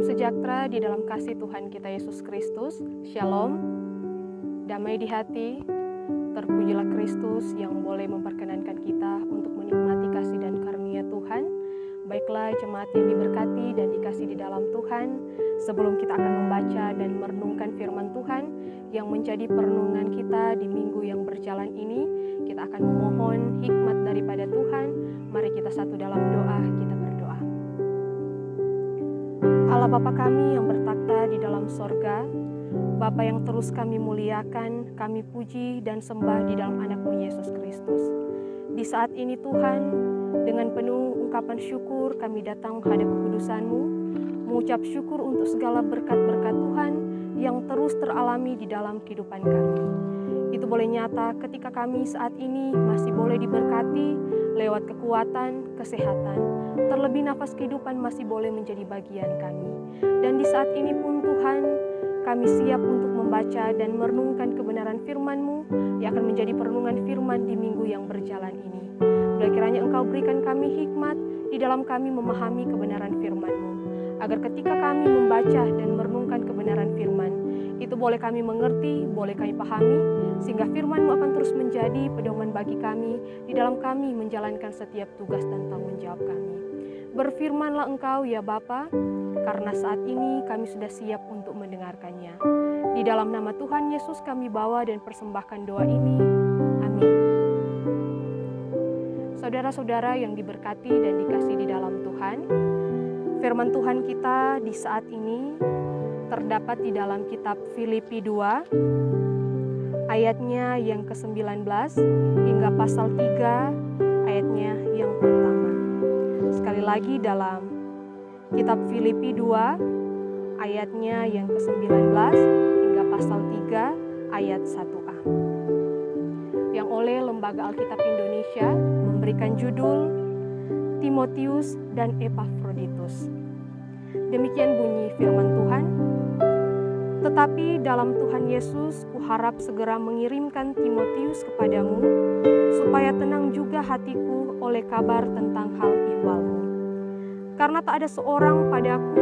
Salam sejahtera di dalam kasih Tuhan kita Yesus Kristus. Shalom, damai di hati. Terpujilah Kristus yang boleh memperkenankan kita untuk menikmati kasih dan karunia Tuhan. Baiklah jemaat yang diberkati dan dikasih di dalam Tuhan, sebelum kita akan membaca dan merenungkan firman Tuhan yang menjadi perenungan kita di minggu yang berjalan ini, kita akan memohon hikmat daripada Tuhan. Mari kita satu dalam doa, kita berdoa. Allah Bapa kami yang bertakhta di dalam sorga, Bapa yang terus kami muliakan, kami puji dan sembah di dalam anak-Mu Yesus Kristus. Di saat ini Tuhan, dengan penuh ungkapan syukur kami datang menghadap kekudusan-Mu, mengucap syukur untuk segala berkat-berkat Tuhan yang terus teralami di dalam kehidupan kami. Itu boleh nyata ketika kami saat ini masih boleh diberkati lewat kekuatan, kesehatan, terlebih nafas kehidupan masih boleh menjadi bagian kami. Dan di saat ini pun Tuhan, kami siap untuk membaca dan merenungkan kebenaran firman-Mu yang akan menjadi perenungan firman di minggu yang berjalan ini. Bila kiranya Engkau berikan kami hikmat di dalam kami memahami kebenaran firman-Mu, agar ketika kami membaca dan merenungkan kebenaran firman, itu boleh kami mengerti, boleh kami pahami, sehingga firman-Mu akan terus menjadi pedoman bagi kami di dalam kami menjalankan setiap tugas dan tanggung jawab kami. Berfirmanlah Engkau ya Bapa, karena saat ini kami sudah siap untuk mendengarkannya. Di dalam nama Tuhan Yesus kami bawa dan persembahkan doa ini. Amin. Saudara-saudara yang diberkati dan dikasih di dalam Tuhan, firman Tuhan kita di saat ini terdapat di dalam kitab Filipi 2, ayatnya yang ke-19 hingga pasal 3, ayatnya yang pertama. Sekali lagi dalam kitab Filipi 2, ayatnya yang ke-19 hingga pasal 3, ayat 1a. Yang oleh Lembaga Alkitab Indonesia memberikan judul Timotius dan Epafroditus. Demikian bunyi firman Tuhan. Tetapi dalam Tuhan Yesus kuharap segera mengirimkan Timotius kepadamu, supaya tenang juga hatiku oleh kabar tentang hal ihwalmu. Karena tak ada seorang padaku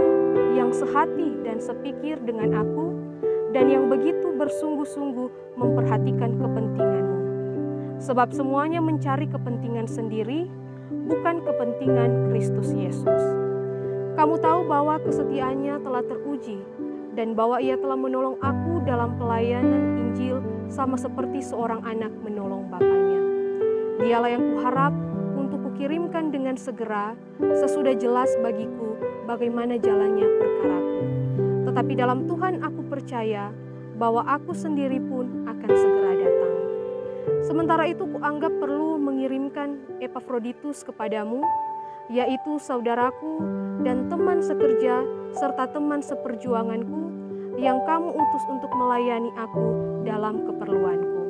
yang sehati dan sepikir dengan aku, dan yang begitu bersungguh-sungguh memperhatikan kepentinganmu. Sebab semuanya mencari kepentingan sendiri, bukan kepentingan Kristus Yesus. Kamu tahu bahwa kesetiaannya telah teruji, dan bahwa ia telah menolong aku dalam pelayanan Injil sama seperti seorang anak menolong bapaknya. Dialah yang kuharap untuk kukirimkan dengan segera, sesudah jelas bagiku bagaimana jalannya perkaraku. Tetapi dalam Tuhan aku percaya bahwa aku sendiri pun akan segera datang. Sementara itu kuanggap perlu mengirimkan Epafroditus kepadamu, yaitu saudaraku dan teman sekerja serta teman seperjuanganku yang kamu utus untuk melayani aku dalam keperluanku.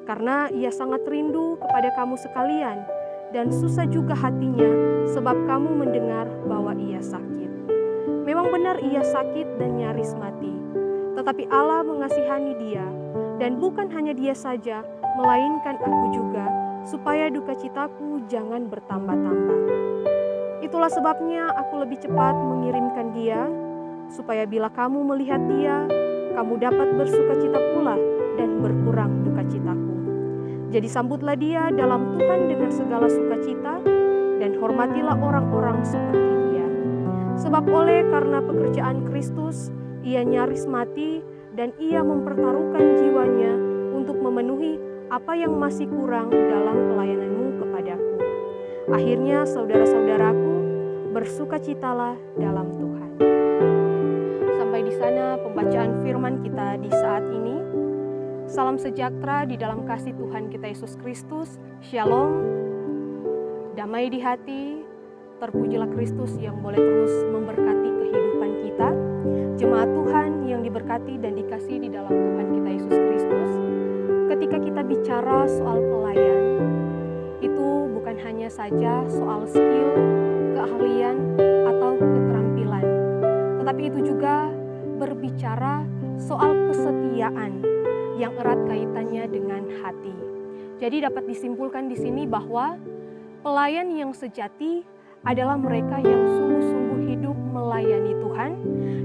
Karena ia sangat rindu kepada kamu sekalian dan susah juga hatinya sebab kamu mendengar bahwa ia sakit. Memang benar ia sakit dan nyaris mati, tetapi Allah mengasihani dia, dan bukan hanya dia saja, melainkan aku juga, supaya duka citaku jangan bertambah-tambah. Itulah sebabnya aku lebih cepat mengirimkan dia, supaya bila kamu melihat dia, kamu dapat bersukacita pula dan berkurang duka citaku. Jadi sambutlah dia dalam Tuhan dengan segala sukacita, dan hormatilah orang-orang seperti dia. Sebab oleh karena pekerjaan Kristus, ia nyaris mati, dan ia mempertaruhkan jiwanya untuk memenuhi apa yang masih kurang dalam pelayananmu kepadaku. Akhirnya saudara-saudaraku, bersukacitalah dalam Tuhan. Sampai di sana pembacaan firman kita di saat ini. Salam sejahtera di dalam kasih Tuhan kita Yesus Kristus. Shalom, damai di hati. Terpujilah Kristus yang boleh terus memberkati kehidupan kita. Jemaat Tuhan yang diberkati dan dikasihi di dalam Tuhan kita Yesus Kristus. Ketika kita bicara soal pelayan, itu bukan hanya saja soal skill, keahlian, atau keterampilan, tetapi itu juga berbicara soal kesetiaan yang erat kaitannya dengan hati. Jadi dapat disimpulkan di sini bahwa pelayan yang sejati adalah mereka yang sungguh-sungguh hidup melayani Tuhan. Tuhan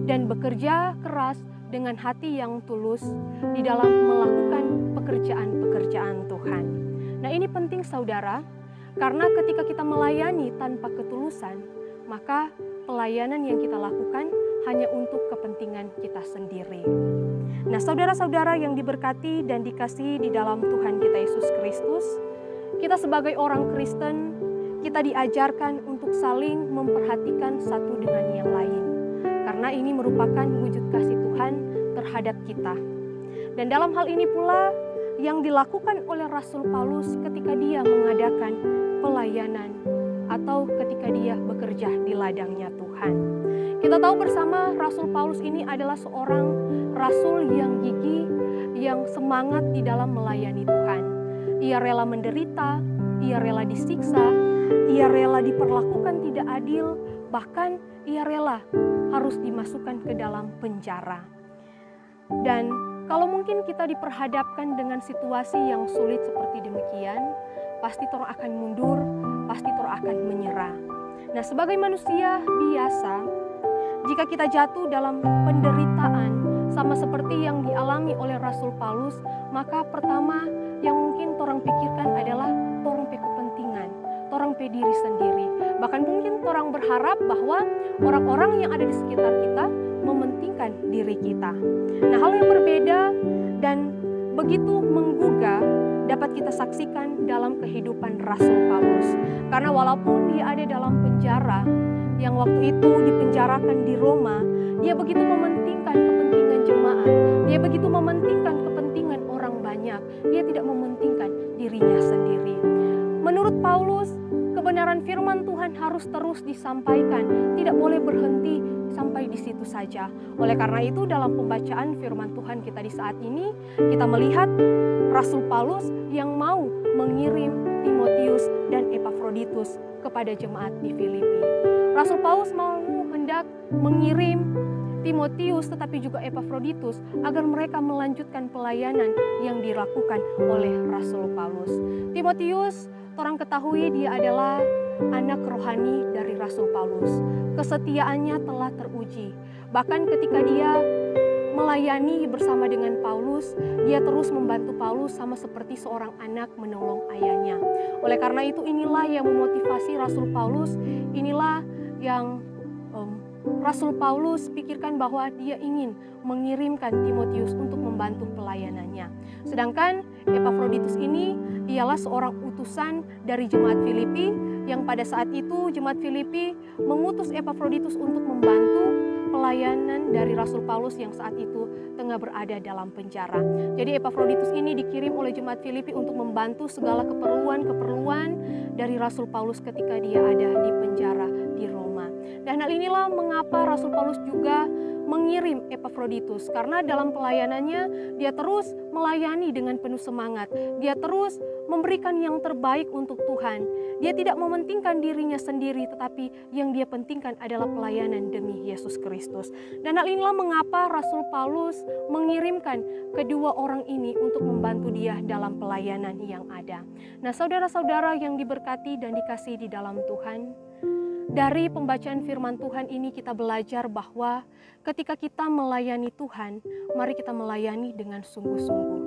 dan bekerja keras dengan hati yang tulus di dalam melakukan pekerjaan-pekerjaan Tuhan. Nah, ini penting saudara, karena ketika kita melayani tanpa ketulusan, maka pelayanan yang kita lakukan hanya untuk kepentingan kita sendiri. Nah, saudara-saudara yang diberkati dan dikasihi di dalam Tuhan kita Yesus Kristus, kita sebagai orang Kristen, kita diajarkan untuk saling memperhatikan satu dengan yang lain. Karena ini merupakan wujud kasih Tuhan terhadap kita. Dan dalam hal ini pula yang dilakukan oleh Rasul Paulus ketika dia mengadakan pelayanan atau ketika dia bekerja di ladangnya Tuhan. Kita tahu bersama Rasul Paulus ini adalah seorang rasul yang gigih, yang semangat di dalam melayani Tuhan. Ia rela menderita, ia rela disiksa, ia rela diperlakukan tidak adil, bahkan ia rela harus dimasukkan ke dalam penjara. Dan kalau mungkin kita diperhadapkan dengan situasi yang sulit seperti demikian, pasti orang akan mundur, pasti orang akan menyerah. Nah, sebagai manusia biasa, jika kita jatuh dalam penderitaan sama seperti yang dialami oleh Rasul Paulus, maka pertama yang mungkin orang pikirkan adalah orang kepentingan, orang diri sendiri. Bahkan mungkin orang berharap bahwa orang-orang yang ada di sekitar kita mementingkan diri kita. Nah, hal yang berbeda dan begitu menggugah dapat kita saksikan dalam kehidupan Rasul Paulus. Karena walaupun dia ada dalam penjara, yang waktu itu dipenjarakan di Roma, dia begitu mementingkan kepentingan jemaat, dia begitu mementingkan kepentingan orang banyak, dia tidak mementingkan dirinya sendiri. Menurut Paulus, kebenaran firman Tuhan harus terus disampaikan, tidak boleh berhenti sampai di situ saja. Oleh karena itu, dalam pembacaan firman Tuhan kita di saat ini, kita melihat Rasul Paulus yang mau mengirim Timotius dan Epafroditus kepada jemaat di Filipi. Rasul Paulus mau hendak mengirim Timotius tetapi juga Epafroditus agar mereka melanjutkan pelayanan yang dilakukan oleh Rasul Paulus. Timotius, orang ketahui dia adalah anak rohani dari Rasul Paulus. Kesetiaannya telah teruji. Bahkan ketika dia melayani bersama dengan Paulus, dia terus membantu Paulus sama seperti seorang anak menolong ayahnya. Oleh karena itu, inilah yang memotivasi Rasul Paulus, inilah yang Rasul Paulus pikirkan bahwa dia ingin mengirimkan Timotius untuk membantu pelayanannya. Sedangkan Epafroditus ini ialah seorang utusan dari jemaat Filipi yang pada saat itu jemaat Filipi mengutus Epafroditus untuk membantu pelayanan dari Rasul Paulus yang saat itu tengah berada dalam penjara. Jadi Epafroditus ini dikirim oleh jemaat Filipi untuk membantu segala keperluan dari Rasul Paulus ketika dia ada di penjara di Roma. Dan hal inilah mengapa Rasul Paulus juga mengirim Epafroditus, karena dalam pelayanannya dia terus melayani dengan penuh semangat. Dia terus memberikan yang terbaik untuk Tuhan. Dia tidak mementingkan dirinya sendiri, tetapi yang dia pentingkan adalah pelayanan demi Yesus Kristus. Dan hal inilah mengapa Rasul Paulus mengirimkan kedua orang ini untuk membantu dia dalam pelayanan yang ada. Nah, saudara-saudara yang diberkati dan dikasihi di dalam Tuhan, dari pembacaan firman Tuhan ini kita belajar bahwa ketika kita melayani Tuhan, mari kita melayani dengan sungguh-sungguh.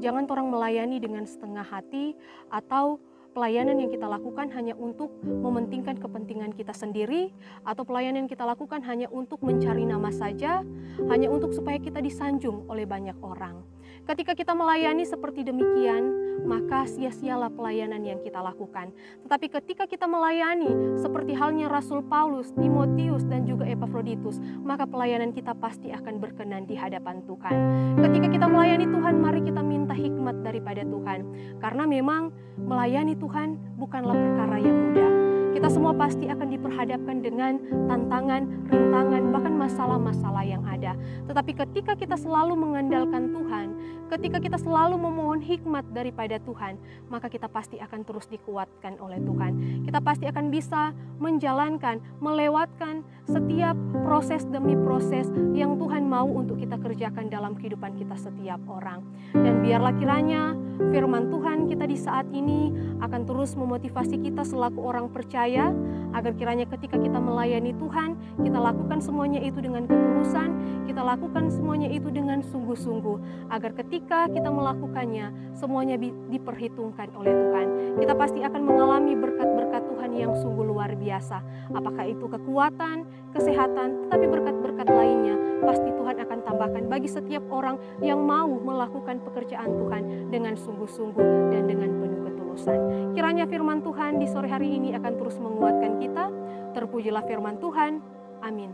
Jangan orang melayani dengan setengah hati atau pelayanan yang kita lakukan hanya untuk mementingkan kepentingan kita sendiri, atau pelayanan yang kita lakukan hanya untuk mencari nama saja, hanya untuk supaya kita disanjung oleh banyak orang. Ketika kita melayani seperti demikian, maka sia-sialah pelayanan yang kita lakukan. Tetapi ketika kita melayani seperti halnya Rasul Paulus, Timotius, dan juga Epafroditus, maka pelayanan kita pasti akan berkenan di hadapan Tuhan. Ketika kita melayani Tuhan, mari kita minta hikmat daripada Tuhan. Karena memang melayani Tuhan bukanlah perkara yang mudah. Kita semua pasti akan diperhadapkan dengan tantangan, rintangan, bahkan masalah-masalah yang ada. Tetapi ketika kita selalu mengandalkan Tuhan, ketika kita selalu memohon hikmat daripada Tuhan, maka kita pasti akan terus dikuatkan oleh Tuhan. Kita pasti akan bisa menjalankan, melewatkan setiap proses demi proses yang Tuhan mau untuk kita kerjakan dalam kehidupan kita setiap orang. Dan biarlah kiranya firman Tuhan kita di saat ini akan terus memotivasi kita selaku orang percaya percaya, agar kiranya ketika kita melayani Tuhan, kita lakukan semuanya itu dengan ketulusan, kita lakukan semuanya itu dengan sungguh-sungguh, agar ketika kita melakukannya, semuanya diperhitungkan oleh Tuhan. Kita pasti akan mengalami berkat-berkat Tuhan yang sungguh luar biasa. Apakah itu kekuatan, kesehatan, tetapi berkat-berkat lainnya pasti Tuhan akan tambahkan bagi setiap orang yang mau melakukan pekerjaan Tuhan dengan sungguh-sungguh dan dengan penuh ketulusan. Kiranya firman Tuhan di sore hari ini akan terus menguatkan kita. Terpujilah firman Tuhan. Amin.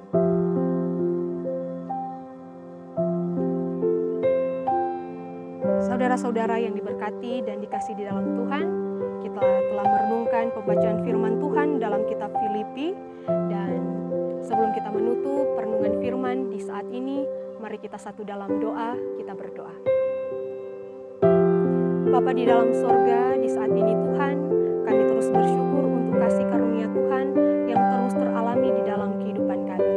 Saudara-saudara yang diberkati dan dikasihi di dalam Tuhan, kita telah merenungkan pembacaan firman Tuhan dalam kitab Filipi, dan sebelum kita menutup perenungan firman di saat ini, mari kita satu dalam doa, kita berdoa. Bapa di dalam sorga, di saat ini Tuhan, kami terus bersyukur untuk kasih karunia Tuhan yang terus teralami di dalam kehidupan kami.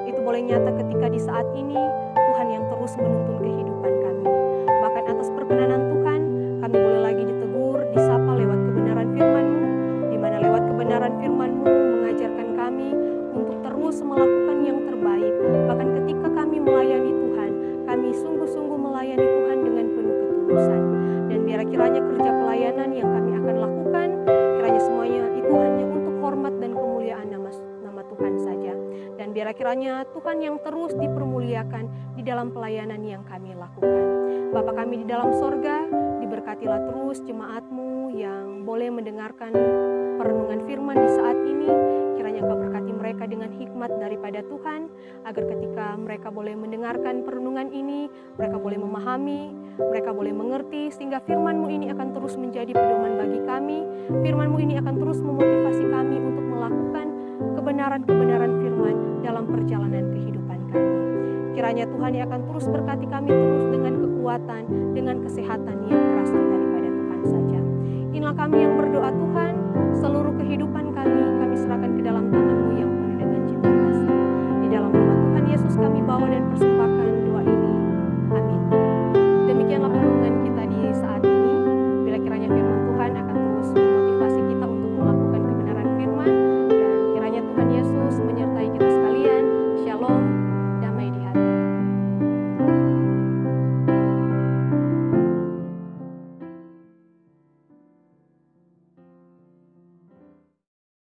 Itu boleh nyata ketika di saat ini Tuhan yang terus menuntun kehidupan kami. Bahkan atas perkenanan Tuhan, kami boleh lagi ditegur, disapa lewat kebenaran firman-Mu, di mana lewat kebenaran firman-Mu mengajarkan kami untuk terus melakukan yang terbaik. Bahkan ketika kami melayani Tuhan, kami sungguh-sungguh melayani Tuhan dengan penuh ketulusan. Dan biar kiranya kerja pelayanan yang kami akan lakukan, kiranya semuanya itu hanya untuk hormat dan kemuliaan nama Tuhan saja. Dan biar kiranya Tuhan yang terus dipermuliakan di dalam pelayanan yang kami lakukan. Bapa kami di dalam sorga, diberkatilah terus jemaat-Mu yang boleh mendengarkan perenungan firman di saat ini. Kiranya Engkau berkati mereka dengan hikmat daripada Tuhan, agar ketika mereka boleh mendengarkan perenungan ini, mereka boleh memahami, mereka boleh mengerti, sehingga firman-Mu ini akan terus menjadi pedoman bagi kami. Firman-Mu ini akan terus memotivasi kami untuk melakukan kebenaran-kebenaran firman dalam perjalanan kehidupan kami. Kiranya Tuhan yang akan terus berkati kami terus dengan kekuatan, dengan kesehatan yang berasal daripada Tuhan saja. Inilah kami yang berdoa Tuhan, seluruh kehidupan kami serahkan ke dalam tangan-Mu yang penuh dengan cinta kasih. Di dalam nama Tuhan Yesus kami bawa dan persembahkan.